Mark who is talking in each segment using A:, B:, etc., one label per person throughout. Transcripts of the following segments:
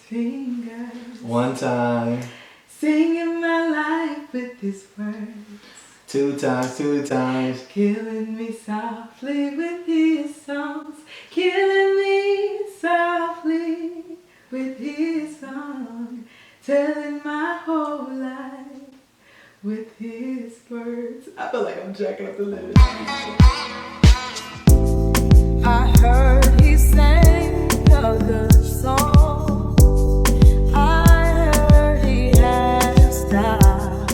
A: fingers.
B: One time.
A: Singing my life with his words.
B: Two times.
A: Killing me softly with his songs. Killing me softly with his song. Telling my whole life with his words. I feel like I'm jacking up the lyrics. I heard he sang a good song. I heard he had a style.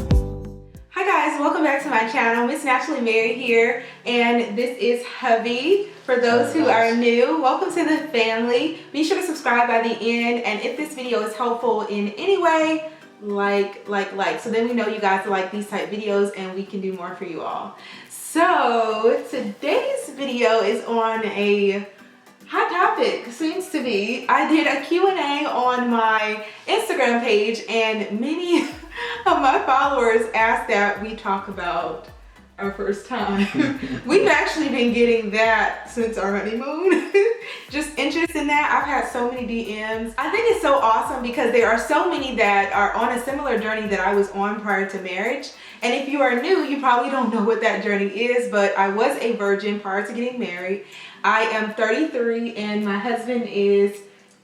A: Hi guys, welcome back to my channel. Msnaturallymary here, and this is hubby. For those who are new, welcome to the family. Be sure to subscribe by the end, and if this video is helpful in any way, like. So then we know you guys like these type videos and we can do more for you all. So today's video is on a hot topic, seems to be. I did a Q&A on my Instagram page and many of my followers asked that we talk about our first time. We've actually been getting that since our honeymoon. Just interest in that. I've had so many DMs. I think it's so awesome because there are so many that are on a similar journey that I was on prior to marriage. And if you are new, you probably don't know what that journey is, but I was a virgin prior to getting married. I am 33 and my husband is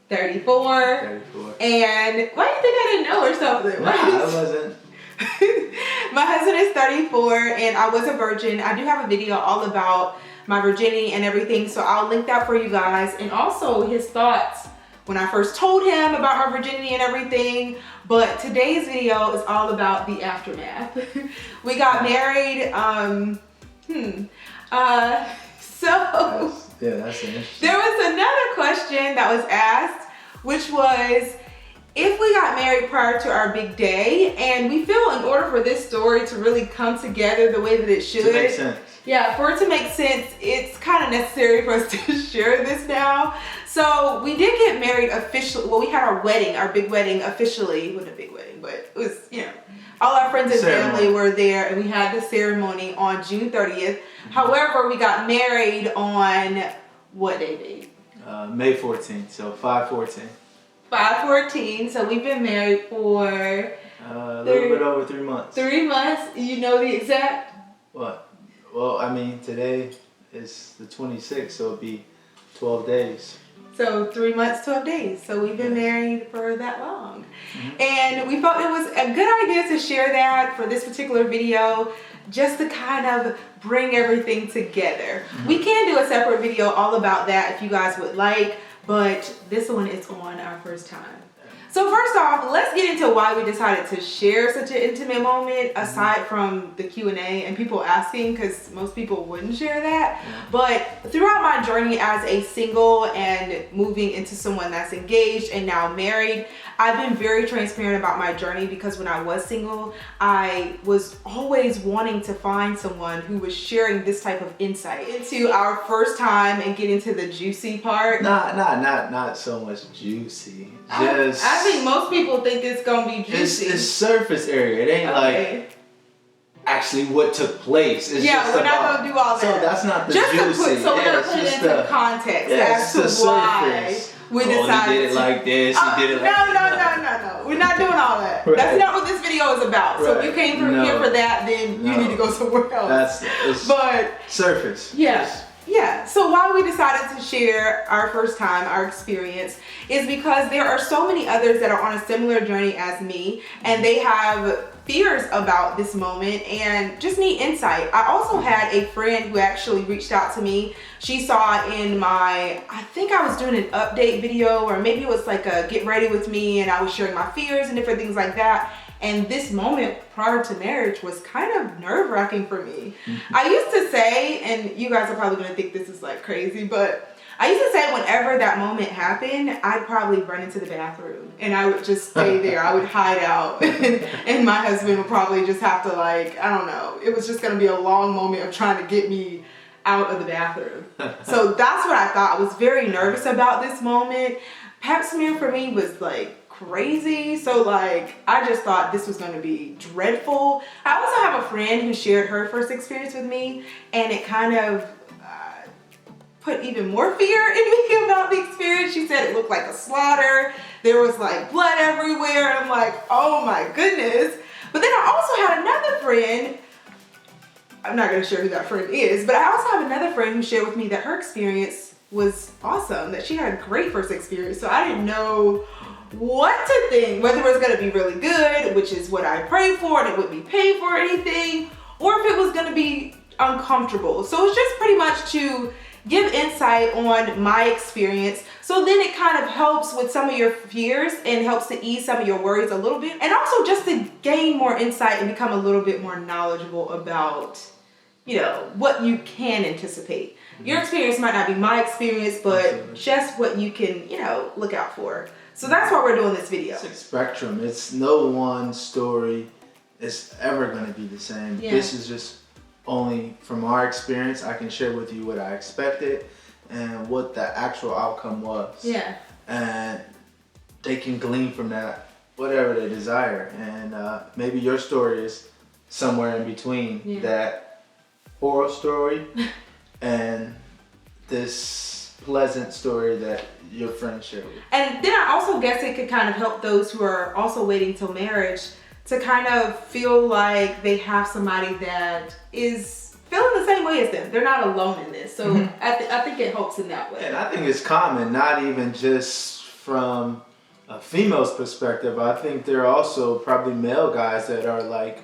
A: 34. And why do you think I didn't know or something?
B: No, I wasn't.
A: My husband is 34 and I was a virgin. I do have a video all about my virginity and everything, so I'll link that for you guys, and also his thoughts when I first told him about my virginity and everything. But today's video is all about the aftermath. We got married,
B: That's interesting.
A: There was another question that was asked, which was, if we got married prior to our big day, and we feel in order for this story to really come together the way that it should.
B: To make sense.
A: Yeah, for it to make sense, it's kind of necessary for us to share this now. So we did get married officially. Well, we had our wedding, our big wedding officially. It wasn't a big wedding, but it was, you know, all our friends and family were there, and we had the ceremony on June 30th. However, we got married on what day, babe?
B: May 14th, so 5/14.
A: 5/14, so we've been married for
B: a little bit over 3 months.
A: 3 months. You know the exact?
B: What? Well, I mean, today is the 26th, so it'll be 12 days.
A: So 3 months, 12 days. So we've been married for that long. And we felt it was a good idea to share that for this particular video, just to kind of bring everything together. We can do a separate video all about that if you guys would like, but this one is on our first time. So first off, let's get into why we decided to share such an intimate moment, aside from the Q&A and people asking, because most people wouldn't share that. But throughout my journey as a single and moving into someone that's engaged and now married, I've been very transparent about my journey, because when I was single, I was always wanting to find someone who was sharing this type of insight into our first time and get into the juicy part.
B: Not so much juicy. Just
A: I think most people think it's gonna be juicy.
B: It's surface area. It ain't like actually what took place. It's
A: yeah,
B: just
A: we're not gonna do all that.
B: So that's not the
A: just
B: juicy.
A: So we're gonna put it into context as to why we decided
B: he did it like this. He did it like
A: no. We're not doing all that. Right. That's not what this video is about. So if you came through here for that, then you need to go somewhere else. But
B: surface.
A: Yeah, so why we decided to share our first time, our experience, is because there are so many others that are on a similar journey as me, and they have fears about this moment and just need insight. I also had a friend who actually reached out to me. She saw in my, I think I was doing an update video, or maybe it was like a get ready with me, and I was sharing my fears and different things like that. And this moment prior to marriage was kind of nerve-wracking for me. I used to say, and you guys are probably gonna think this is like crazy, but I used to say whenever that moment happened, I'd probably run into the bathroom and I would just stay there. I would hide out and my husband would probably just have to, like, I don't know. It was just gonna be a long moment of trying to get me out of the bathroom. So that's what I thought. I was very nervous about this moment. Pap smear for me was like crazy. So like, I just thought this was going to be dreadful. I also have a friend who shared her first experience with me, and it kind of put even more fear in me about the experience. She said it looked like a slaughter. There was like blood everywhere. I'm like, oh my goodness. But then I also had another friend. I'm not gonna share who that friend is, but I also have another friend who shared with me that her experience was awesome, that she had a great first experience. So I didn't know what to think, whether it was gonna be really good, which is what I prayed for, and it wouldn't be paid for anything, or if it was gonna be uncomfortable. So it's just pretty much to give insight on my experience, so then it kind of helps with some of your fears and helps to ease some of your worries a little bit, and also just to gain more insight and become a little bit more knowledgeable about, you know, what you can anticipate. Your experience might not be my experience, but just what you can, you know, look out for. So that's why we're doing this video.
B: It's a spectrum. It's no one story is ever going to be the same.
A: Yeah.
B: This is just only from our experience. I can share with you what I expected and what the actual outcome was.
A: Yeah.
B: And they can glean from that whatever they desire. And maybe your story is somewhere in between that horror story and this pleasant story that your friend shared with you. And
A: then I also guess it could kind of help those who are also waiting till marriage to kind of feel like they have somebody that is feeling the same way as them. They're not alone in this. So I think it helps in that way.
B: And I think it's common, not even just from a female's perspective. I think there are also probably male guys that are like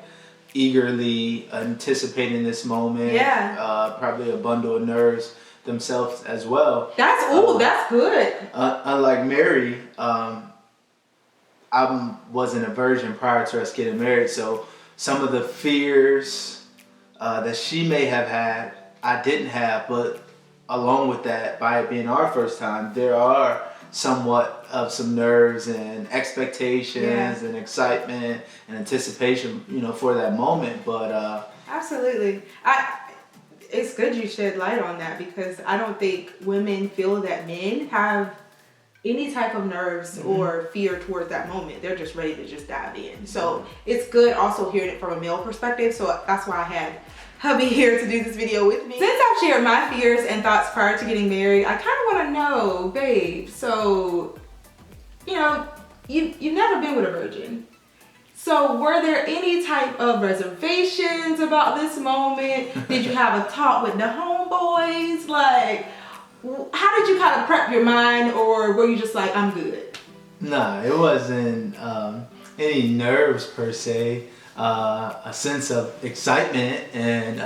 B: eagerly anticipating this moment.
A: Yeah.
B: Probably a bundle of nerves themselves as well.
A: That's good.
B: Unlike Mary, I wasn't a virgin prior to us getting married, so some of the fears that she may have had, I didn't have, but along with that, by it being our first time, there are somewhat of some nerves and expectations and excitement and anticipation, you know, for that moment. But
A: absolutely. It's good you shed light on that, because I don't think women feel that men have any type of nerves or fear towards that moment. They're just ready to just dive in. So it's good also hearing it from a male perspective. So that's why I had hubby here to do this video with me. Since I've shared my fears and thoughts prior to getting married, I kind of want to know, babe, so, you know, you've never been with a virgin. So were there any type of reservations about this moment? Did you have a talk with the homeboys? Like, how did you kind of prep your mind, or were you just like, I'm good?
B: Nah, it wasn't any nerves per se. A sense of excitement and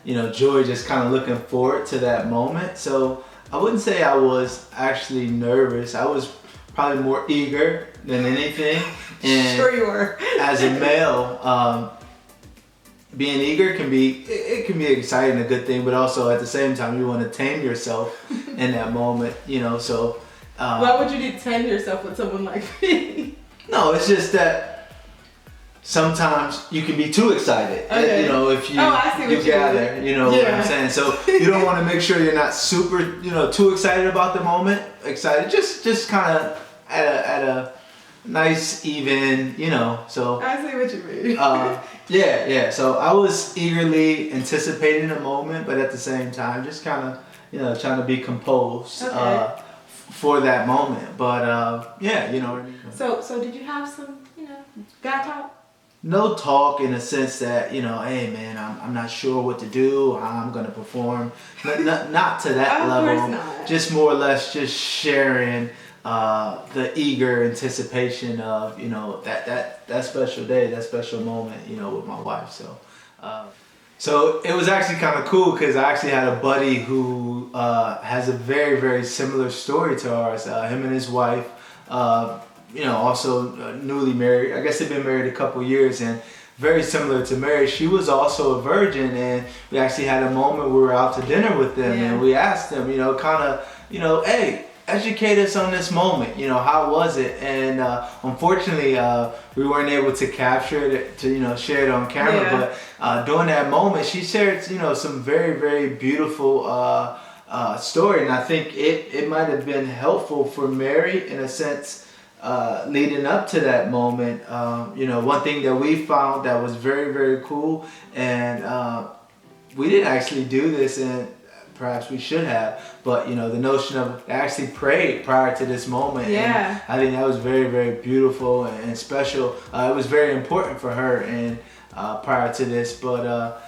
B: you know, joy, just kind of looking forward to that moment. So I wouldn't say I was actually nervous. I was probably more eager than anything. And
A: sure you were.
B: As a male, being eager can be exciting, a good thing, but also at the same time you want to tame yourself in that moment, you know. So
A: why would you need to tame yourself with someone like me?
B: No, it's just that sometimes you can be too excited. Okay. You know, if you gather, you know what I'm saying. So you don't want to make sure you're not super, you know, too excited about the moment. Excited, just kind of at a nice, even, you know. So
A: I see what you mean.
B: Yeah. So I was eagerly anticipating the moment, but at the same time, just kind of, you know, trying to be composed for that moment. But yeah, you know.
A: So did you have some, you know, guy talk?
B: No talk in a sense that, you know, hey man, I'm not sure what to do, how I'm gonna perform. Not to that level.
A: Course not.
B: Just more or less just sharing the eager anticipation of, you know, that special day, that special moment, you know, with my wife. So it was actually kind of cool, because I actually had a buddy who has a very, very similar story to ours. Him and his wife, you know, also newly married. I guess they've been married a couple years, and very similar to Mary. She was also a virgin, and we actually had a moment we were out to dinner with them, and we asked them, you know, kind of, you know, hey, educate us on this moment, you know, how was it? And unfortunately, we weren't able to capture it, to, you know, share it on camera, but during that moment, she shared, you know, some very, very beautiful story, and I think it might have been helpful for Mary in a sense. Leading up to that moment, you know, one thing that we found that was very, very cool, and we didn't actually do this in perhaps we should have. But, you know, the notion of actually prayed prior to this moment.
A: Yeah.
B: And I think that was very, very beautiful and special. It was very important for her and prior to this. But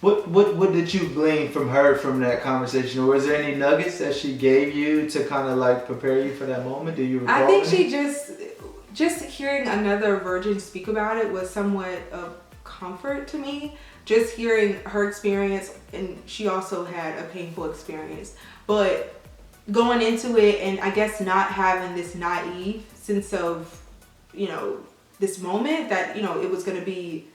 B: what did you glean from her from that conversation? Or was there any nuggets that she gave you to kind of like prepare you for that moment? Do you recall?
A: I think she just hearing another virgin speak about it was somewhat of comfort to me. Just hearing her experience, and she also had a painful experience, but going into it and I guess not having this naive sense of, you know, this moment that, you know, it was going to be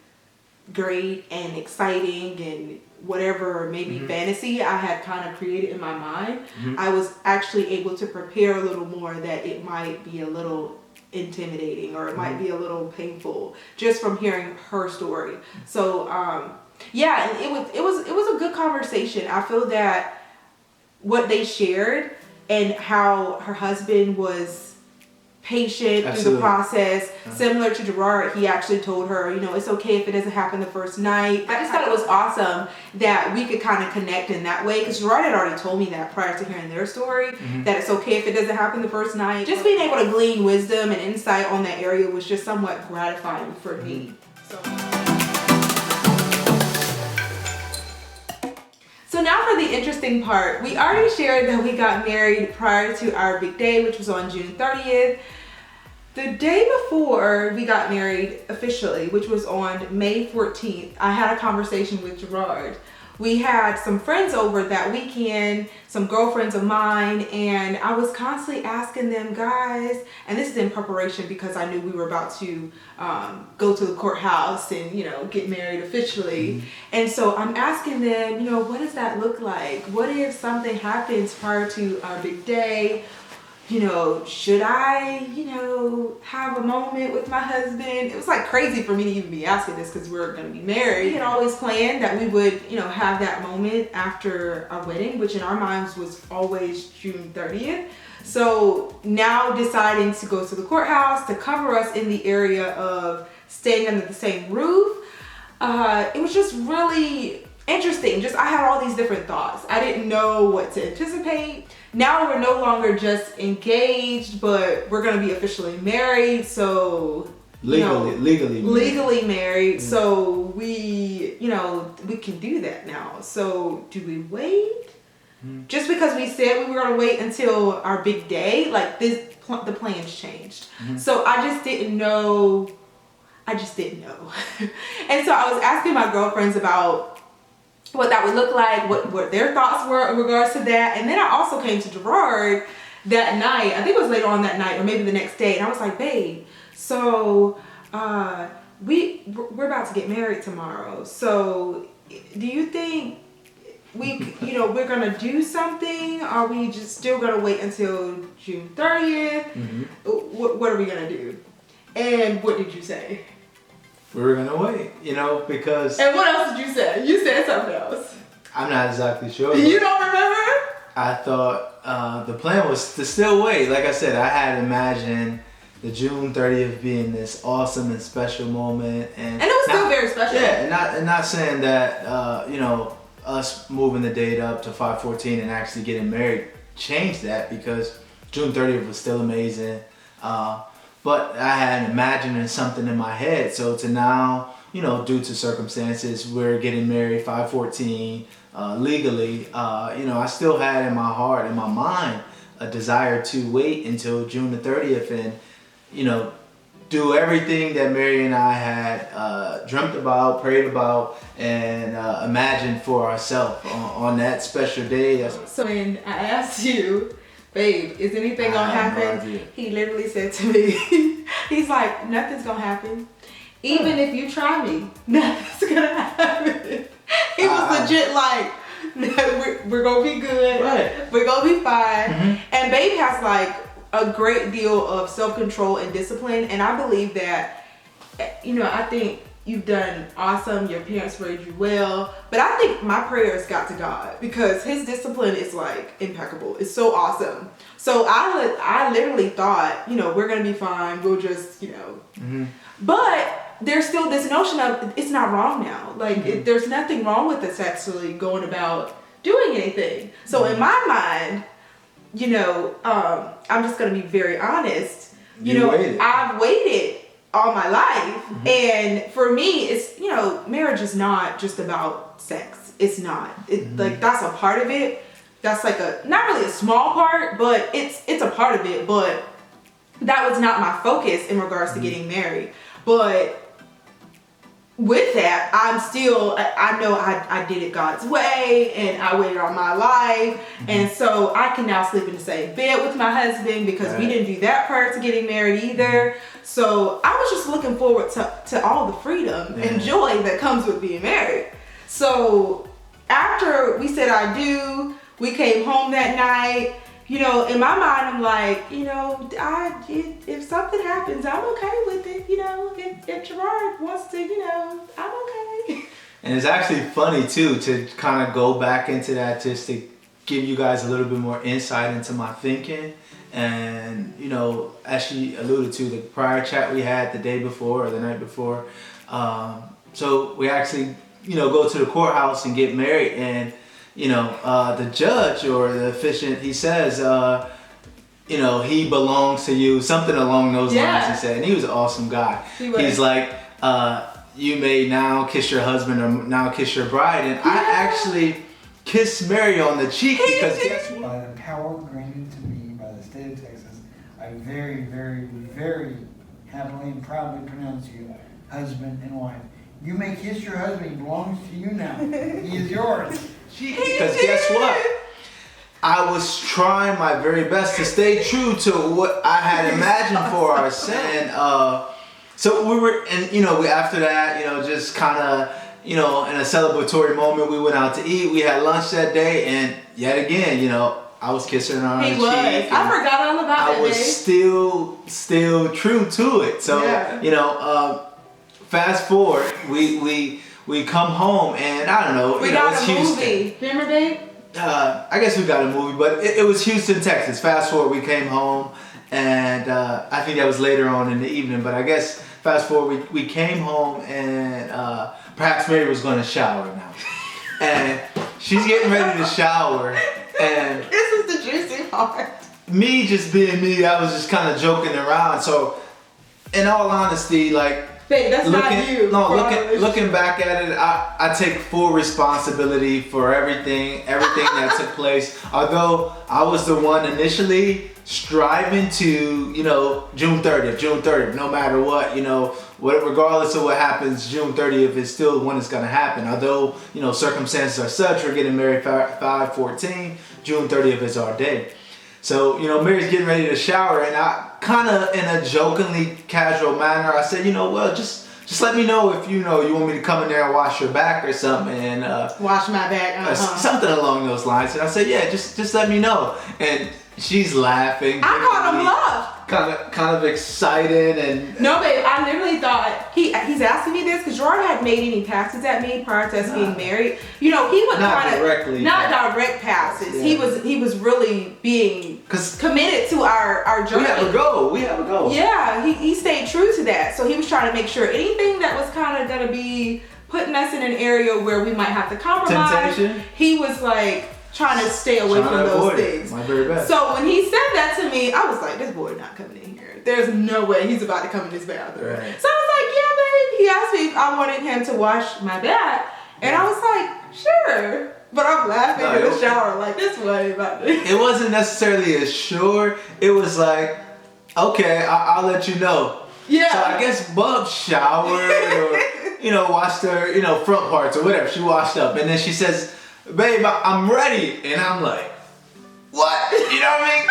A: great and exciting and whatever maybe fantasy I had kind of created in my mind, I was actually able to prepare a little more that it might be a little intimidating or it might be a little painful just from hearing her story. So yeah, and it was a good conversation. I feel that what they shared and how her husband was patient through the process, similar to Jerard, he actually told her, you know, it's okay if it doesn't happen the first night. I just thought it was awesome that we could kind of connect in that way, because Jerard had already told me that prior to hearing their story, that it's okay if it doesn't happen the first night. Just being able to glean wisdom and insight on that area was just somewhat gratifying for me. So now for the interesting part. We already shared that we got married prior to our big day, which was on June 30th. The day before we got married officially, which was on May 14th, I had a conversation with Jerard. We had some friends over that weekend, some girlfriends of mine, and I was constantly asking them, guys, and this is in preparation because I knew we were about to go to the courthouse and, you know, get married officially. And so I'm asking them, you know, what does that look like? What if something happens prior to our big day? You know, should I, you know, have a moment with my husband? It was like crazy for me to even be asking this because we're going to be married. We had always planned that we would, you know, have that moment after our wedding, which in our minds was always June 30th. So now deciding to go to the courthouse to cover us in the area of staying under the same roof, it was just really interesting. Just I had all these different thoughts. I didn't know what to anticipate. Now we're no longer just engaged, but we're gonna be officially married. So legally married. So we, you know, we can do that now. So do we wait? Just because we said we were gonna wait until our big day, like the plans changed. So I just didn't know. And so I was asking my girlfriends about what that would look like, what their thoughts were in regards to that. And then I also came to Jerard that night, I think it was later on that night or maybe the next day, and I was like, babe, so we're about to get married tomorrow. So do you think we're gonna do something? Are we just still gonna wait until June 30th? What are we gonna do? And what did you say?
B: We were gonna wait, you know, because...
A: And what else did you say? You said something else.
B: I'm not exactly sure.
A: You don't remember?
B: I thought the plan was to still wait. Like I said, I had imagined the June 30th being this awesome and special moment. And
A: it was still very special.
B: Yeah, and not saying that, you know, us moving the date up to 5/14 and actually getting married changed that, because June 30th was still amazing. But I had imagined something in my head. So to now, you know, due to circumstances, we're getting married 5/14 legally. You know, I still had in my heart, in my mind, a desire to wait until June the 30th and, you know, do everything that Mary and I had dreamt about, prayed about, and imagined for ourselves on that special day.
A: So when I asked you, babe, is anything gonna happen? He literally said to me, he's like, nothing's gonna happen. Even if you try me, nothing's gonna happen. He was legit like, no, we're gonna be good.
B: Right.
A: We're gonna be fine. And babe has like a great deal of self-control and discipline. And I believe that, you know, I think you've done awesome. Your parents raised you well. But I think my prayers got to God because his discipline is like impeccable. It's so awesome. So I literally thought, you know, we're going to be fine. We'll just, you know. But there's still this notion of it's not wrong now. Like there's nothing wrong with us actually going about doing anything. So in my mind, you know, I'm just gonna be very honest.
B: Waited.
A: I've waited all my life, and for me, it's, you know, marriage is not just about sex. It's not. Like, that's a part of it. That's like not really a small part, but it's a part of it. But that was not my focus in regards to getting married. But with that, I'm still, I know I did it God's way, and I waited all my life, and so I can now sleep in the same bed with my husband, because we didn't do that prior to getting married either. So I was just looking forward to all the freedom and joy that comes with being married. So after we said I do, we came home that night. You know, in my mind, I'm like, you know, if something happens, I'm okay with it. You know, if Jerard wants to, you know, I'm okay.
B: And it's actually funny too, to kind of go back into that, just to give you guys a little bit more insight into my thinking. And, you know, as she alluded to, the prior chat we had the day before or the night before. So we actually, you know, go to the courthouse and get married, and you know, the judge or the officiant, he says, you know, he belongs to you, something along those lines, he said. And he was an awesome guy. He's like, you may now kiss your husband or now kiss your bride. And I actually kissed Mary on the cheek, because guess what?
C: By the power granted to me by the state of Texas, I very, very, very happily and proudly pronounce you husband and wife. You may kiss your husband, he belongs to you now. He is yours.
B: Because guess what? I was trying my very best to stay true to what I had imagined for ourselves. And so we were, and you know, after that, you know, just kind of, you know, in a celebratory moment, we went out to eat. We had lunch that day, and yet again, you know, I was kissing her on the cheek.
A: I forgot all about that day.
B: I was still true to it. So, you know, fast forward, we come home, and I don't know,
A: we got a movie. Remember, babe?
B: I guess we got a movie, but it was Houston, Texas. Fast forward, we came home, and I think that was later on in the evening, but I guess fast forward, we came home, and perhaps Mary was going to shower now. And she's getting ready to shower, and
A: this is the juicy part.
B: Me just being me, I was just kind of joking around. So, in all honesty, like,
A: babe, that's not you.
B: No, looking back at it, I take full responsibility for everything that took place. Although I was the one initially striving to, you know, June 30th, no matter what, you know, regardless of what happens, June 30th is still when it's going to happen. Although, you know, circumstances are such, we're getting married 5/14, June 30th is our day. So, you know, Mary's getting ready to shower, and I kind of, in a jokingly casual manner, I said, you know, well, just let me know if, you know, you want me to come in there and wash your back or something, and
A: wash my back,
B: something along those lines. And I said, yeah, just let me know. And she's laughing.
A: I called him bluff.
B: Kind of excited, and
A: no, babe, I literally thought he's asking me this because Jerard had made any passes at me prior to us being married. You know, he would
B: not
A: direct passes. Yeah. He was really being committed to our journey.
B: We have a goal.
A: Yeah, he stayed true to that. So he was trying to make sure anything that was kind of gonna be putting us in an area where we might have to compromise.
B: Temptation.
A: He was like trying to stay away from those things.
B: My very best.
A: So when he said that to me, I was like, this boy not coming in here. There's no way he's about to come in this bathroom. Right. So I was like, yeah, babe. He asked me if I wanted him to wash my back. And I was like, sure. But I'm laughing in the shower like, this way about this. It
B: wasn't necessarily a sure. It was like, okay, I'll let you know.
A: Yeah.
B: So I guess Bub showered or, you know, washed her, you know, front parts or whatever. She washed up. And then she says, babe, I'm ready. And I'm like, what? You know what I mean?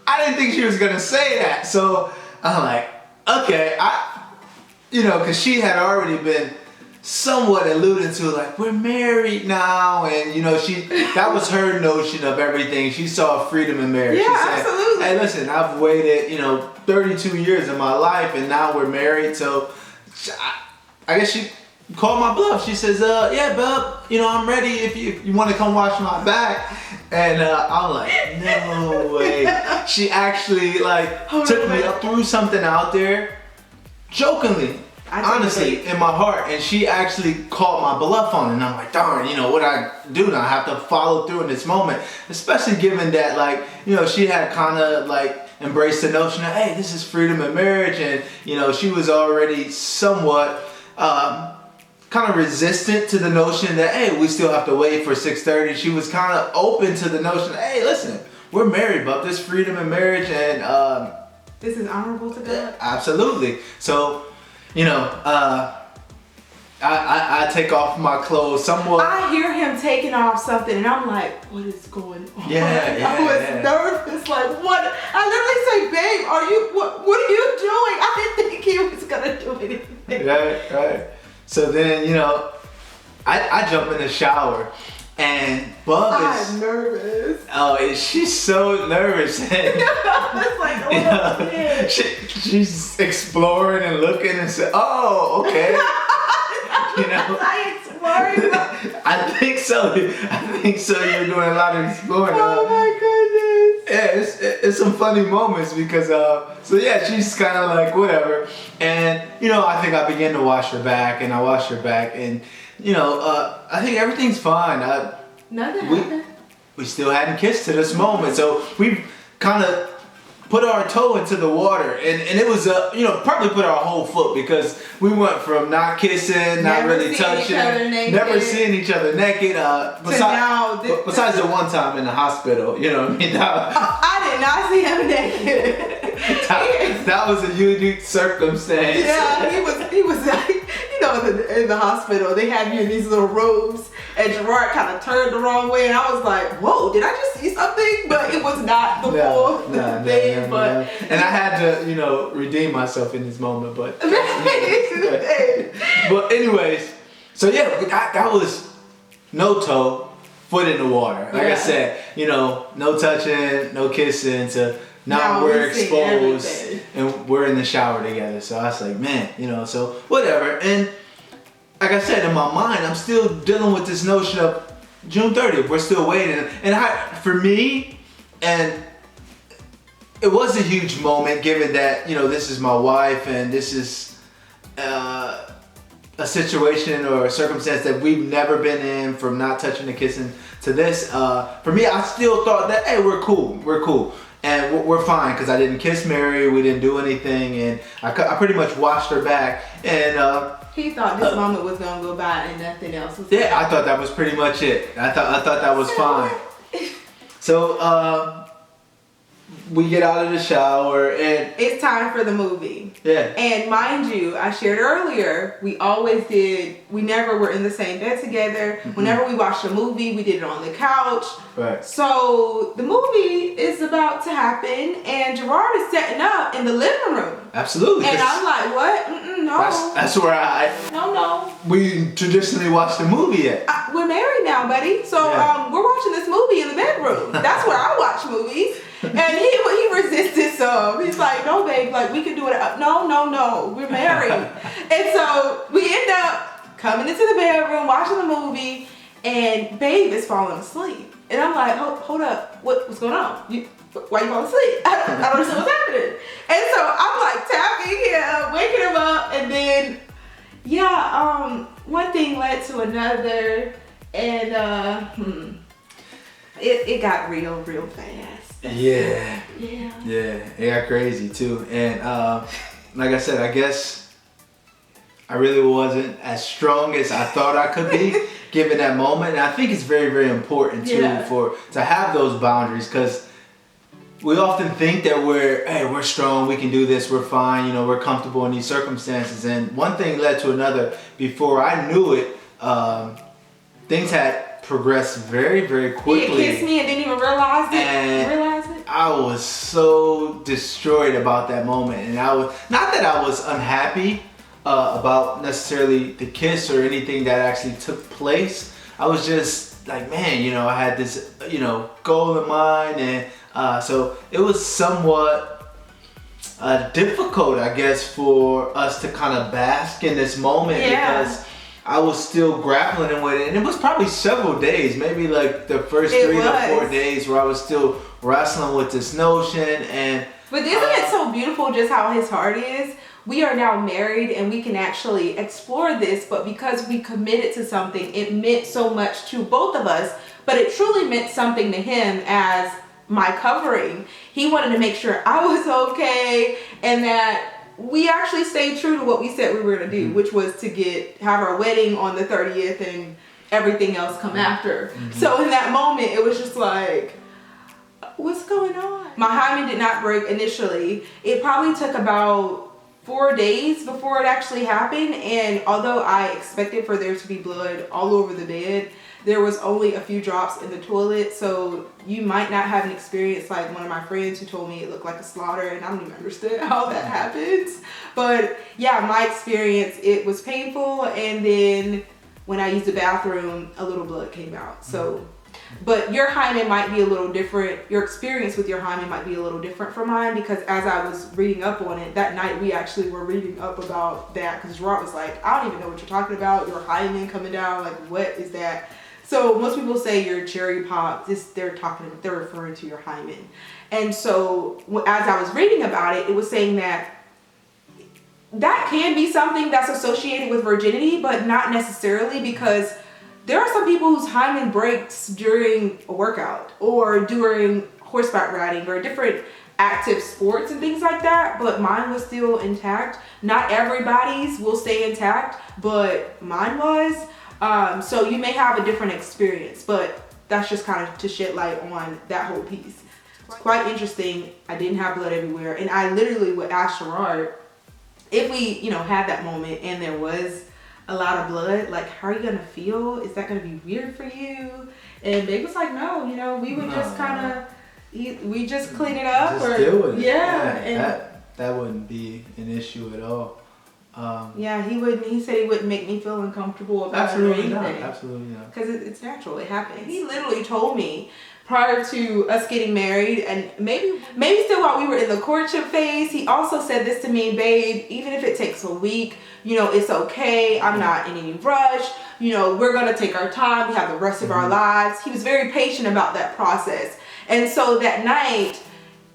B: I didn't think she was going to say that. So I'm like, okay. You know, because she had already been somewhat alluding to, like, we're married now. And, you know, that was her notion of everything. She saw freedom in marriage.
A: Yeah,
B: she said,
A: absolutely.
B: Hey, listen, I've waited, you know, 32 years of my life, and now we're married. So I guess she called my bluff. She says, yeah, bub, you know, I'm ready if you want to come wash my back. And I'm like, no way. She actually, like, took me up, threw something out there, jokingly. honestly, in my heart, and she actually called my bluff on it, and I'm like, darn, you know, what I do now, I have to follow through in this moment, especially given that, like, you know, she had kind of like embraced the notion of, hey, this is freedom in marriage, and, you know, she was already somewhat kind of resistant to the notion that, hey, we still have to wait for 6:30. She was kind of open to the notion, hey, listen, we're married, but this freedom in marriage, and
A: this is honorable to God.
B: Absolutely. So, you know, I take off my clothes somewhat.
A: I hear him taking off something, and I'm like, what is going on?
B: Yeah,
A: I was nervous, like, what? I literally say, babe, what are you doing? I didn't think he was gonna do anything.
B: Right. So then, you know, I jump in the shower, and Bub is...
A: I'm nervous.
B: Oh, she's so nervous. And,
A: It's like, oh,
B: you know, she's exploring and looking and said, oh, okay. You know,
A: I exploring.
B: I think so. You're doing a lot of exploring.
A: Oh my goodness.
B: Yeah, it's some funny moments because so yeah, she's kind of like whatever, and you know, I think I began to wash her back, and I washed her back, and you know, I think everything's fine.
A: Nothing happened.
B: We still hadn't kissed to this moment, so we kind of put our toe into the water, and it was you know, probably put our whole foot, because we went from not kissing, not really touching, never seeing each other naked. Besides the one time in the hospital, you know what I mean?
A: I did not see him naked.
B: that was a unique circumstance.
A: Yeah, he was like, you know, in the hospital, they have you in these little robes, and Jerard kind of turned the wrong way, and I was like, whoa, did I just see something? But it was not the full thing. But
B: and I had to, you know, redeem myself in this moment, but but anyways, so yeah, that was no toe, foot in the water. Like I said, you know, no touching, no kissing, to now we're exposed and we're in the shower together. So I was like, man, you know, so whatever. And like I said, in my mind, I'm still dealing with this notion of June 30th. We're still waiting, and for me, and it was a huge moment, given that, you know, this is my wife, and this is a situation or a circumstance that we've never been in, from not touching and kissing to this. For me, I still thought that, hey, we're cool, and we're fine, because I didn't kiss Mary, we didn't do anything, and I pretty much washed her back, and
A: he thought this moment was gonna go by and nothing else was.
B: Yeah, I thought that was pretty much it. I thought that was fine. So we get out of the shower, and
A: it's time for the movie.
B: Yeah.
A: And mind you, I shared earlier, we never were in the same bed together. Mm-hmm. Whenever we watched a movie, we did it on the couch.
B: Right.
A: So the movie is about to happen, and Jerard is setting up in the living room.
B: Absolutely.
A: And I'm like, what? No.
B: That's where
A: No.
B: We traditionally watch the movie at.
A: We're married now, buddy. So we're watching this movie in the bedroom. That's where I watch movies. And he resisted some. He's like, no, babe, like, we can do it. No, we're married. And so we end up coming into the bedroom, watching the movie, and babe is falling asleep. And I'm like, hold up, what's going on? Why you falling asleep? I don't understand what's happening. And so I'm like tapping him, waking him up, and then, one thing led to another, and it got real fast.
B: Yeah, it got crazy too. And like I said, I guess I really wasn't as strong as I thought I could be given that moment. And I think it's very, very important too to have those boundaries, because we often think that we're strong, we can do this, we're fine, you know, we're comfortable in these circumstances. And one thing led to another. Before I knew it, things had progressed very, very quickly.
A: He kissed me and didn't even realize it.
B: I was so destroyed about that moment, and I was not that I was unhappy about necessarily the kiss or anything that actually took place. I was just like, man, you know, I had this, you know, goal in mind, and so it was somewhat difficult, I guess, for us to kind of bask in this moment because I was still grappling with it, and it was probably several days, maybe like the first 3 to 4 days, where I was still wrestling with this notion. And
A: But isn't it so beautiful just how his heart is? We are now married and we can actually explore this, but because we committed to something, it meant so much to both of us, but it truly meant something to him as my covering. He wanted to make sure I was okay and that we actually stayed true to what we said we were going to do, which was to have our wedding on the 30th and everything else come after. So in that moment, it was just like, what's going on? My hymen did not break initially. It probably took about 4 days before it actually happened, and although I expected for there to be blood all over the bed, there was only a few drops in the toilet, so you might not have an experience like one of my friends who told me it looked like a slaughter, and I don't even understand how that happens. But yeah, my experience, it was painful, and then when I used the bathroom, a little blood came out. So, but your hymen might be a little different. Your experience with your hymen might be a little different from mine, because as I was reading up on it, that night we actually were reading up about that, because Jerard was like, I don't even know what you're talking about, your hymen coming down, like what is that? So most people say your cherry pop, they're referring to your hymen. And so as I was reading about it, it was saying that can be something that's associated with virginity, but not necessarily, because there are some people whose hymen breaks during a workout or during horseback riding or different active sports and things like that, but mine was still intact. Not everybody's will stay intact, but mine was. So you may have a different experience, but that's just kind of to shed light on that whole piece. It's quite interesting. I didn't have blood everywhere, and I literally would ask Jerard if we, had that moment and there was a lot of blood, like, how are you gonna feel? Is that gonna be weird for you? And Babe was like, no, we would just kind of, we just clean it up,
B: just deal with it.
A: Yeah,
B: and that wouldn't be an issue at all.
A: Yeah, he said he wouldn't make me feel uncomfortable about
B: absolutely
A: anything.
B: Absolutely not.
A: Because it's natural, it happens. He literally told me prior to us getting married, and maybe still while we were in the courtship phase, he also said this to me, babe, even if it takes a week, it's okay. I'm not in any rush. We're going to take our time. We have the rest of our lives. He was very patient about that process. And so that night,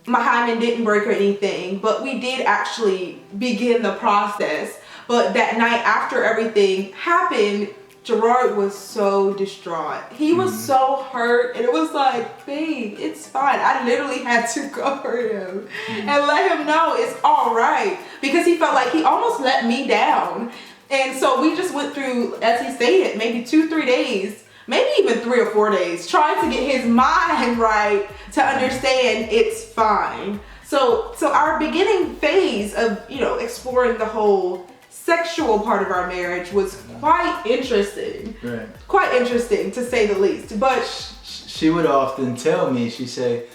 A: my hymen didn't break or anything, but we did actually begin the process. But that night after everything happened, Jerard was so distraught. He was so hurt, and it was like, babe, it's fine. I literally had to cover him and let him know it's all right, because he felt like he almost let me down. And so we just went through, as he stated, maybe 2-3 days, maybe even 3 or 4 days, trying to get his mind right to understand it's fine. So our beginning phase of, exploring the whole sexual part of our marriage was quite interesting.
B: Right.
A: Quite interesting, to say the least. But
B: she would often tell me, she'd say,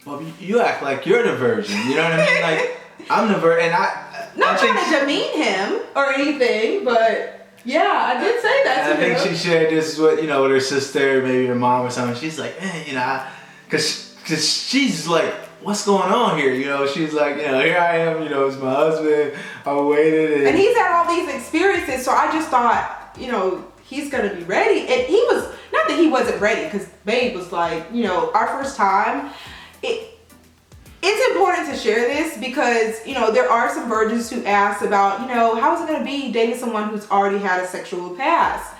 B: well, you act like you're the virgin. You know what I mean? Like, I'm the virgin. And
A: not trying to demean him or anything, but yeah, I did say that to him.
B: I think she shared this with, with her sister, maybe her mom or something. She's like, because she's like, what's going on here? She's like, here I am, it's my husband. I waited.
A: And he's had all these experiences, so I just thought, he's going to be ready. And he was, not that he wasn't ready, because Babe was like, our first time. It's important to share this because, there are some virgins who ask about, how is it going to be dating someone who's already had a sexual past?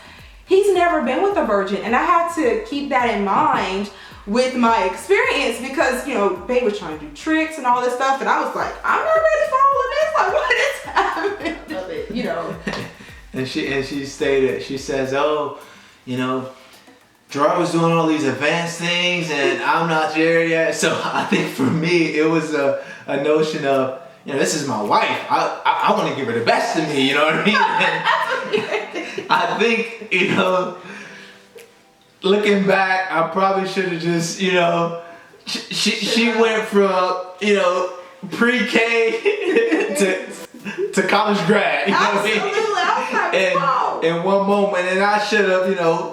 A: He's never been with a virgin, and I had to keep that in mind with my experience, because Babe was trying to do tricks and all this stuff, and I was like, I'm not ready for all of this. Like, what is happening?
B: And she stated, she says, Jerard was doing all these advanced things, and I'm not there yet. So I think for me, it was a notion of, this is my wife. I want to give her the best of me. You know what I mean? And I think, looking back, I probably should have just, she went from, pre-K to college grad. You know what I mean?
A: Absolutely. I was like, wow.
B: In one moment, and I should have,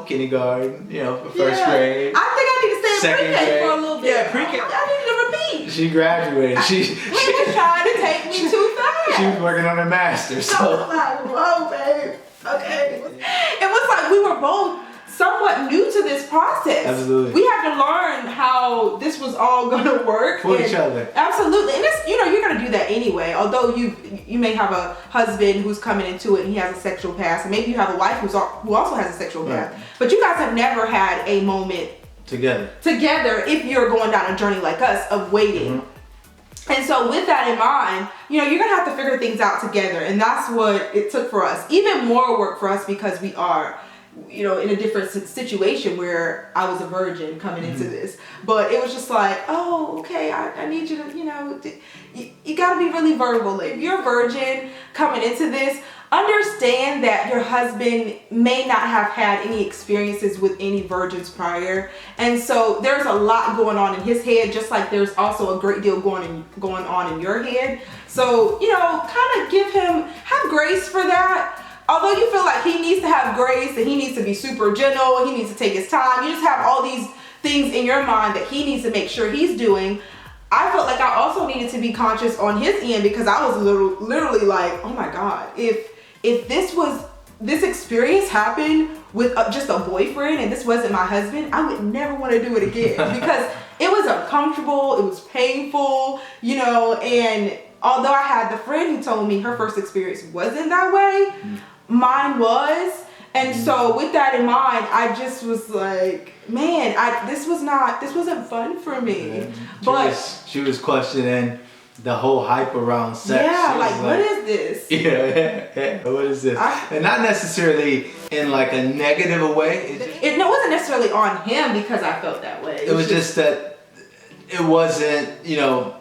B: kindergarten, first grade.
A: I think I need to stay in pre-K for a little bit.
B: Yeah, pre-K.
A: I need to repeat.
B: She graduated. She
A: was trying to take me too fast.
B: She was working on her master's.
A: So I was like, whoa, babe. Okay. It was like we were both, some somewhat new to this process.
B: Absolutely.
A: We had to learn how this was all gonna work
B: for each other.
A: Absolutely, and it's, you're gonna do that anyway. Although you may have a husband who's coming into it and he has a sexual past, and maybe you have a wife who also has a sexual past, but you guys have never had a moment together if you're going down a journey like us of waiting. And so with that in mind, you're gonna have to figure things out together, and that's what it took for us. Even more work for us because we are, in a different situation where I was a virgin coming into this. But it was just like, oh, okay, I need you to, you gotta be really verbal. If you're a virgin coming into this, understand that your husband may not have had any experiences with any virgins prior, and so there's a lot going on in his head, just like there's also a great deal going on in your head. So kind of have grace for that. Although you feel like he needs to have grace and he needs to be super gentle and he needs to take his time, you just have all these things in your mind that he needs to make sure he's doing. I felt like I also needed to be conscious on his end, because I was literally like, oh my God, if this experience happened with just a boyfriend and this wasn't my husband, I would never want to do it again because it was uncomfortable, it was painful, and although I had the friend who told me her first experience wasn't that way, mine was. And so with that in mind, I just was like, man, this wasn't fun for me. But
B: she was questioning the whole hype around sex.
A: Yeah, what is this?
B: Yeah, what is this? And not necessarily in like a negative way.
A: It wasn't necessarily on him because I felt that way.
B: It was just that it wasn't,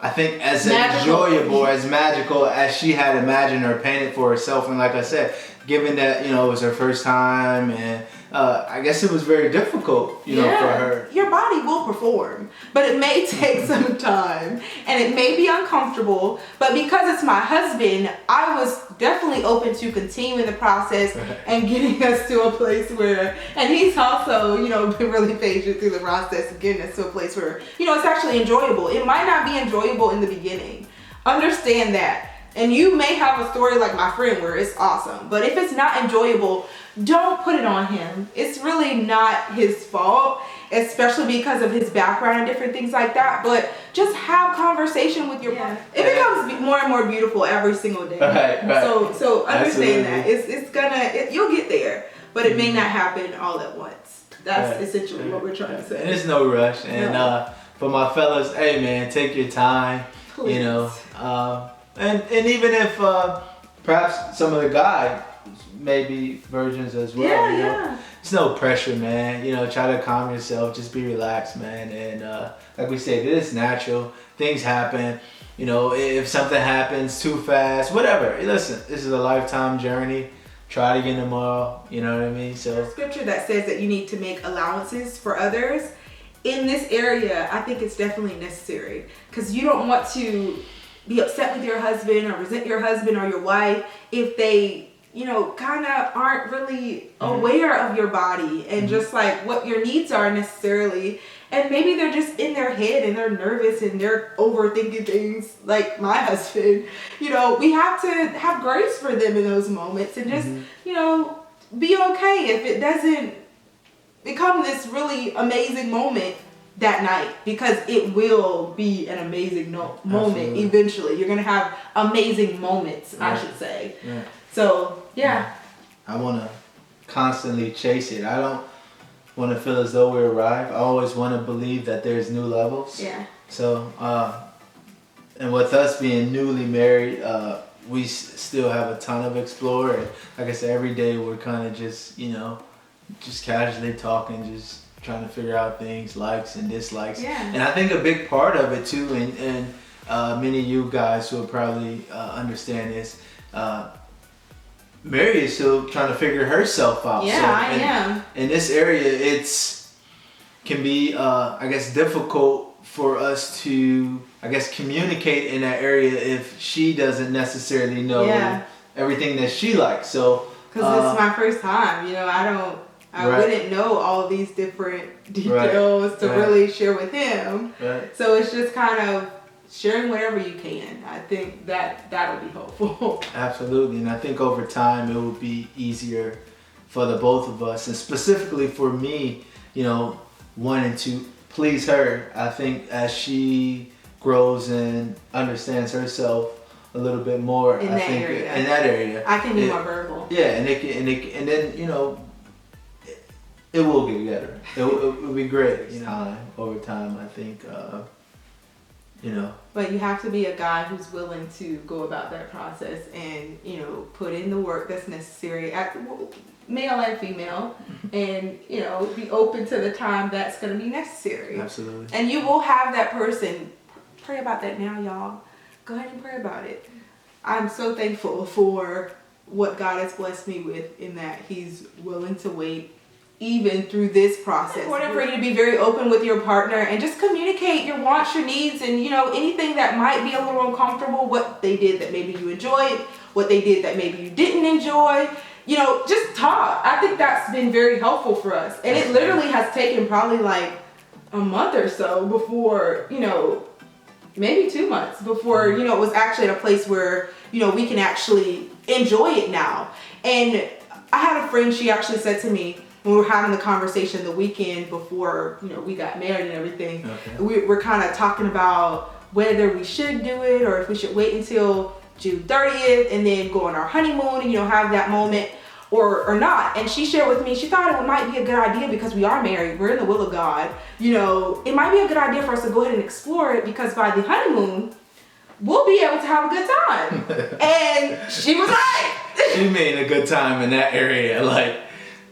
B: I think as enjoyable, as magical as she had imagined or painted for herself. And like I said, given that, it was her first time, and I guess it was very difficult, for her.
A: Your body will perform, but it may take some time and it may be uncomfortable, but because it's my husband, I was definitely open to continuing the process and getting us to a place where, and he's also, been really patient through the process of getting us to a place where, it's actually enjoyable. It might not be enjoyable in the beginning. Understand that. And you may have a story like my friend where it's awesome, but if it's not enjoyable, don't put it on him. It's really not his fault, especially because of his background and different things like that. But just have conversation with your partner. It becomes more and more beautiful every single day.
B: Right.
A: So understand that you'll get there, but it may not happen all at once. That's essentially what we're trying to say.
B: And there's no rush. And for my fellas, hey man, take your time.
A: Please.
B: And even if perhaps some of the guys may be virgins as well, it's no pressure, man. Try to calm yourself, just be relaxed, man. And like we said, it is natural. Things happen. If something happens too fast, whatever. Listen, this is a lifetime journey. Try it again tomorrow. You know what I mean? So
A: there's scripture that says that you need to make allowances for others. In this area, I think it's definitely necessary, because you don't want to be upset with your husband or resent your husband or your wife if they, kind of aren't really aware of your body and just like what your needs are necessarily. And maybe they're just in their head and they're nervous and they're overthinking things like my husband. We have to have grace for them in those moments and just, be okay if it doesn't become this really amazing moment that night, because it will be an amazing moment eventually. You're gonna have amazing moments, I should say. So
B: I want to constantly chase it. I don't want to feel as though we arrived. I always want to believe that there's new levels. So and with us being newly married, we still have a ton of explore. And like I said, every day we're kind of just just casually talking, just trying to figure out things, likes and dislikes. And I think a big part of it too, and many of you guys will probably understand this, Mary is still trying to figure herself out.
A: I am.
B: In this area, can be, I guess, difficult for us to, communicate in that area if she doesn't necessarily know everything that she likes. So,
A: because it's my first time, I wouldn't know all these different details to really share with him. So it's just kind of sharing whatever you can. I think that'll be helpful.
B: Absolutely. And I think over time it will be easier for the both of us, and specifically for me, you know, wanting to please her. I think as she grows and understands herself a little bit more,
A: in that area, I can be more verbal.
B: Yeah, and then you know, it will get better. It will be great, you know, over time. I think, you know.
A: But you have to be a guy who's willing to go about that process and, you know, put in the work that's necessary, male and female, and, you know, be open to the time that's going to be necessary.
B: Absolutely.
A: And you will have that person. Pray about that now, y'all. Go ahead and pray about it. I'm so thankful for what God has blessed me with, in that He's willing to wait even through this process. It's important for you to be very open with your partner and just communicate your wants, your needs, and, you know, anything that might be a little uncomfortable, what they did that maybe you enjoyed, what they did that maybe you didn't enjoy. You know, just talk. I think that's been very helpful for us. And it literally has taken probably like a month or so before, you know, maybe 2 months before, you know, it was actually at a place where, you know, we can actually enjoy it now. And I had a friend, she actually said to me, when we were having the conversation the weekend before, you know, we got married and everything, we were kind of talking about whether we should do it or if we should wait until June 30th and then go on our honeymoon and, you know, have that moment or not. And she shared with me, she thought it might be a good idea because we are married, we're in the will of God, you know, it might be a good idea for us to go ahead and explore it, because by the honeymoon, we'll be able to have a good time. And she was right.
B: She made a good time in that area, like,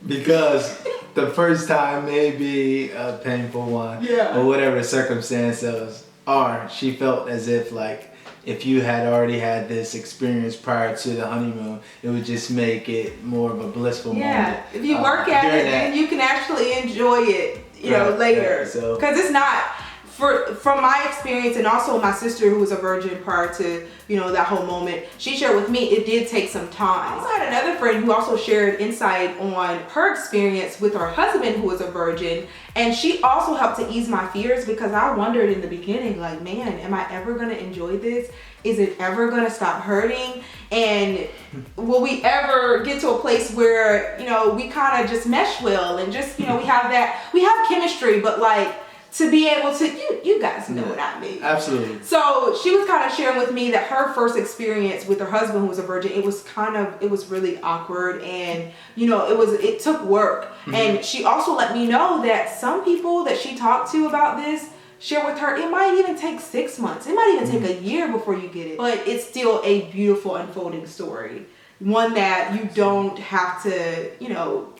B: because the first time may be a painful one, or whatever the circumstances are. She felt as if, like, if you had already had this experience prior to the honeymoon, it would just make it more of a blissful moment.
A: Yeah, if you work at it, then you can actually enjoy it, you know, later. Because it's not, from my experience, and also my sister who was a virgin prior to, you know, that whole moment, she shared with me it did take some time. I also had another friend who also shared insight on her experience with her husband who was a virgin, and she also helped to ease my fears, because I wondered in the beginning, like, man, am I ever going to enjoy this? Is it ever going to stop hurting? And will we ever get to a place where, you know, we kind of just mesh well and just, you know, we have chemistry, but like, to be able to, you guys know what I mean.
B: Absolutely.
A: So she was kind of sharing with me that her first experience with her husband who was a virgin, it was really awkward, and, you know, it took work. And she also let me know that some people that she talked to about this share with her, it might even take 6 months. It might even take a year before you get it. But it's still a beautiful unfolding story. One that you don't have to, you know,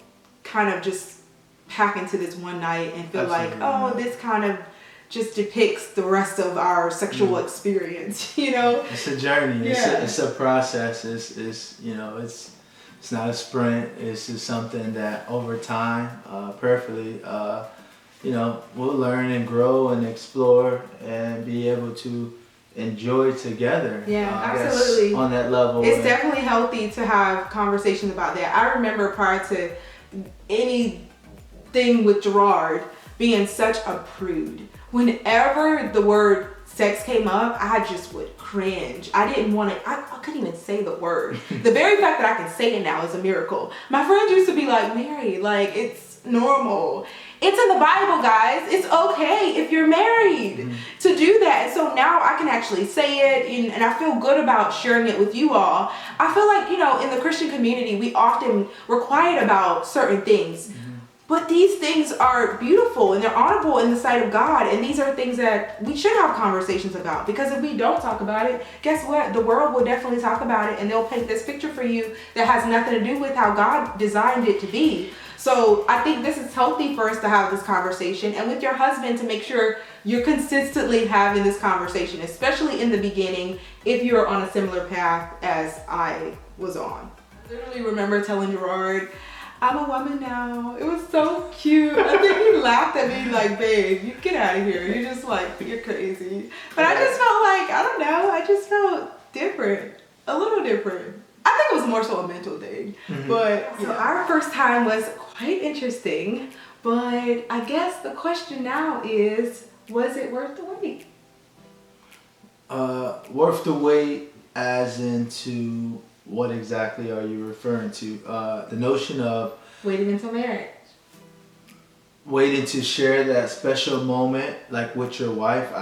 A: kind of just pack into this one night and feel like, oh, this kind of just depicts the rest of our sexual experience, you know?
B: It's a journey. It's a process. It's you know, it's not a sprint. It's just something that over time, prayerfully, you know, we'll learn and grow and explore and be able to enjoy together.
A: Yeah, absolutely.
B: On that level.
A: It's definitely healthy to have conversations about that. I remember prior to anything with Jerard being such a prude, whenever the word sex came up, I just would cringe. I didn't want to, I couldn't even say the word. The very fact that I can say it now is a miracle. My friends used to be like, Mary, like, it's normal. It's in the Bible, guys. It's okay if you're married to do that. And so now I can actually say it, and I feel good about sharing it with you all. I feel like, you know, in the Christian community, we're quiet about certain things. But these things are beautiful and they're honorable in the sight of God. And these are things that we should have conversations about, because if we don't talk about it, guess what? The world will definitely talk about it, and they'll paint this picture for you that has nothing to do with how God designed it to be. So I think this is healthy for us to have this conversation, and with your husband to make sure you're consistently having this conversation, especially in the beginning, if you're on a similar path as I was on. I literally remember telling Jerard, I'm a woman now. It was so cute. I think he laughed at me like, babe, you get out of here. You're just like, you're crazy. But I just felt like, I don't know, I just felt different, a little different. I think it was more so a mental thing. But so our first time was quite interesting. But I guess the question now is, was it worth the wait?
B: Worth the wait as into what exactly are you referring to? The notion of
A: Waiting until marriage.
B: Waiting to share that special moment, like with your wife,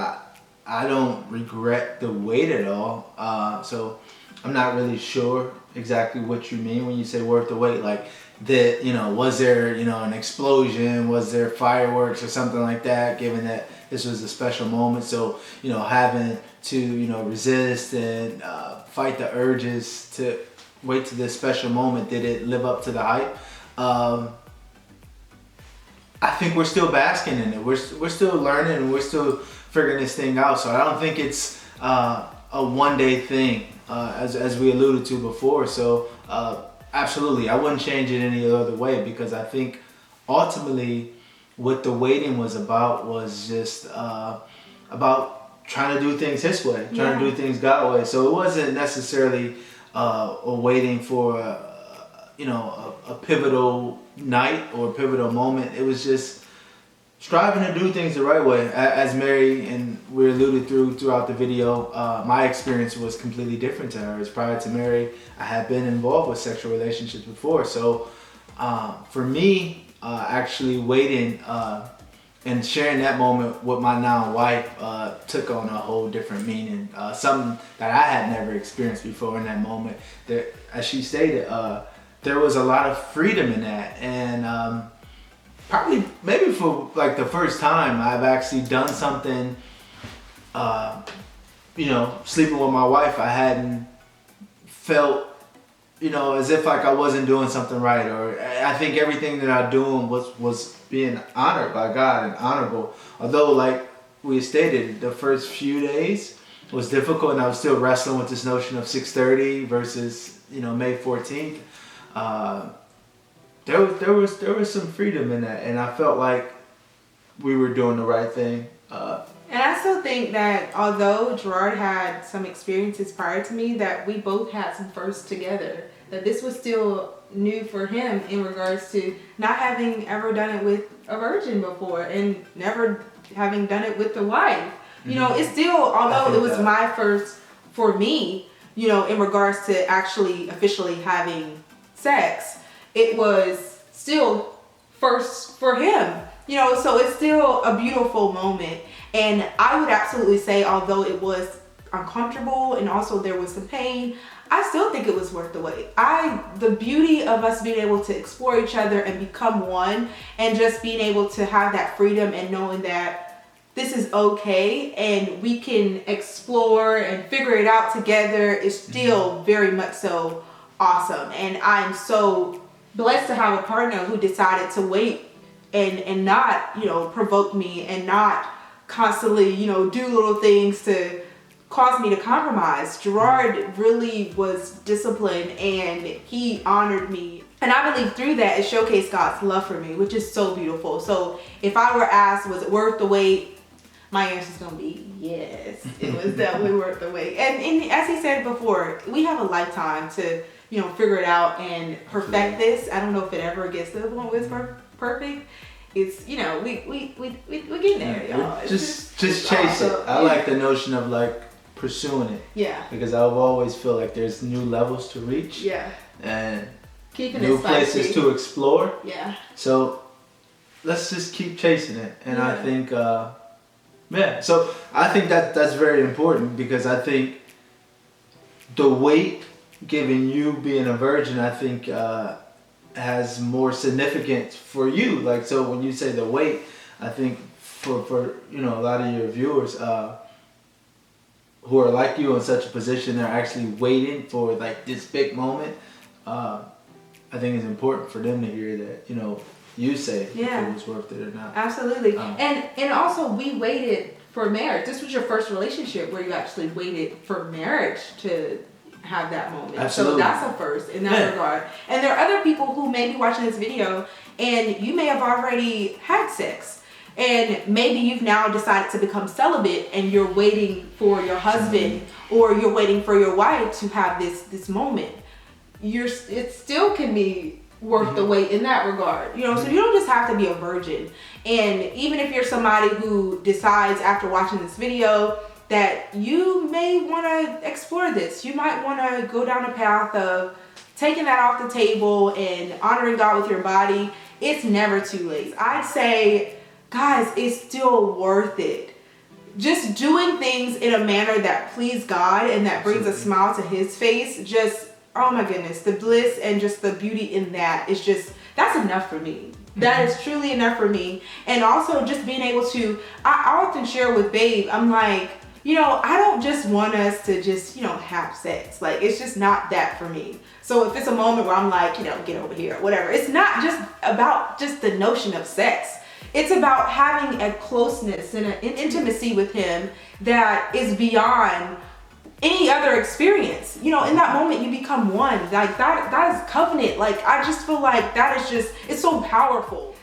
B: I don't regret the wait at all. So I'm not really sure exactly what you mean when you say worth the wait. Like, was there, an explosion? Was there fireworks or something like that, given that this was a special moment? So, having to, resist and fight the urges to wait to this special moment, did it live up to the hype? I think we're still basking in it. We're still learning and we're still figuring this thing out. So I don't think it's a one-day thing, as we alluded to before. So absolutely, I wouldn't change it any other way, because I think ultimately what the waiting was about was just about trying to do things his way, trying to do things God's way. So it wasn't necessarily waiting for a pivotal night or a pivotal moment. It was just striving to do things the right way. As Mary and we alluded throughout the video, my experience was completely different to hers. Prior to Mary, I had been involved with sexual relationships before. So for me, actually waiting and sharing that moment with my now wife took on a whole different meaning. Something that I had never experienced before in that moment. That, as she stated, there was a lot of freedom in that. And probably, maybe for like the first time, I've actually done something, sleeping with my wife, I hadn't felt, as if like I wasn't doing something right. Or I think everything that I'm doing was being honored by God and honorable. Although, like we stated, the first few days was difficult, and I was still wrestling with this notion of 6:30 versus, May 14th. There was some freedom in that, and I felt like we were doing the right thing.
A: And I still think that although Jerard had some experiences prior to me, that we both had some firsts together. That this was still new for him in regards to not having ever done it with a virgin before and never having done it with the wife. It's still, although it was my first for me, in regards to actually officially having sex, it was still first for him. So it's still a beautiful moment. And I would absolutely say, although it was uncomfortable and also there was some pain, I still think it was worth the wait. The beauty of us being able to explore each other and become one, and just being able to have that freedom and knowing that this is okay and we can explore and figure it out together is still very much so awesome. And I'm so blessed to have a partner who decided to wait and not, provoke me and not constantly, do little things to cause me to compromise. Jerard really was disciplined and he honored me. And I believe through that it showcased God's love for me, which is so beautiful. So if I were asked, was it worth the wait? My answer is going to be yes. It was definitely worth the wait. And as he said before, we have a lifetime to, figure it out and perfect this. I don't know if it ever gets to the point where it's perfect. It's, we getting there, y'all.
B: Just chase awesome. It. I like the notion of like pursuing it.
A: Yeah.
B: Because I've always feel like there's new levels to reach.
A: Yeah.
B: And
A: keeping
B: new places to explore.
A: Yeah.
B: So let's just keep chasing it. And I think, so I think that's very important, because I think the weight given you being a virgin, I think has more significance for you. Like, so when you say the weight, I think for a lot of your viewers who are like you in such a position, they're actually waiting for like this big moment. I think it's important for them to hear that, you say if it was worth it or not.
A: Absolutely. And also we waited for marriage. This was your first relationship where you actually waited for marriage to have that moment.
B: Absolutely.
A: So that's a first in that regard. And there are other people who may be watching this video and you may have already had sex. And maybe you've now decided to become celibate and you're waiting for your husband or you're waiting for your wife to have this moment. It still can be worth the wait in that regard. So you don't just have to be a virgin. And even if you're somebody who decides after watching this video that you may want to explore this, you might want to go down a path of taking that off the table and honoring God with your body, it's never too late. I'd say, guys, it's still worth it. Just doing things in a manner that please God and that brings a smile to his face, just, oh my goodness, the bliss and just the beauty in that is just, that's enough for me. That is truly enough for me. And also just being able to, I often share with Babe, I'm like, you know, I don't just want us to just, you know, have sex. Like, it's just not that for me. So if it's a moment where I'm like, you know, get over here, whatever. It's not just about just the notion of sex. It's about having a closeness and an intimacy with him that is beyond any other experience. You know, in that moment you become one. Like that is covenant. Like, I just feel like that is just, it's so powerful.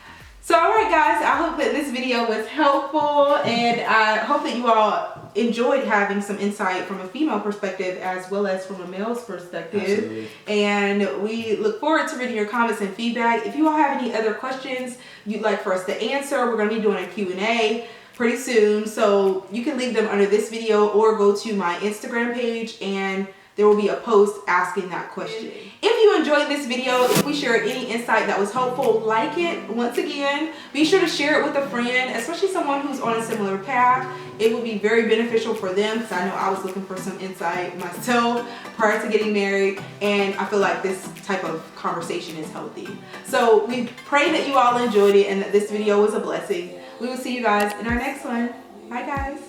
A: So all right guys, I hope that this video was helpful, and I hope that you all enjoyed having some insight from a female perspective as well as from a male's perspective.
B: Absolutely.
A: And we look forward to reading your comments and feedback. If you all have any other questions you'd like for us to answer, we're going to be doing a Q&A pretty soon, so you can leave them under this video or go to my Instagram page and there will be a post asking that question. If you enjoyed this video, if we shared any insight that was helpful, like it. Once again, be sure to share it with a friend, especially someone who's on a similar path. It would be very beneficial for them, because I know I was looking for some insight myself prior to getting married, and I feel like this type of conversation is healthy. So we pray that you all enjoyed it and that this video was a blessing. We will see you guys in our next one. Bye guys.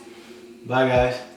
B: Bye guys.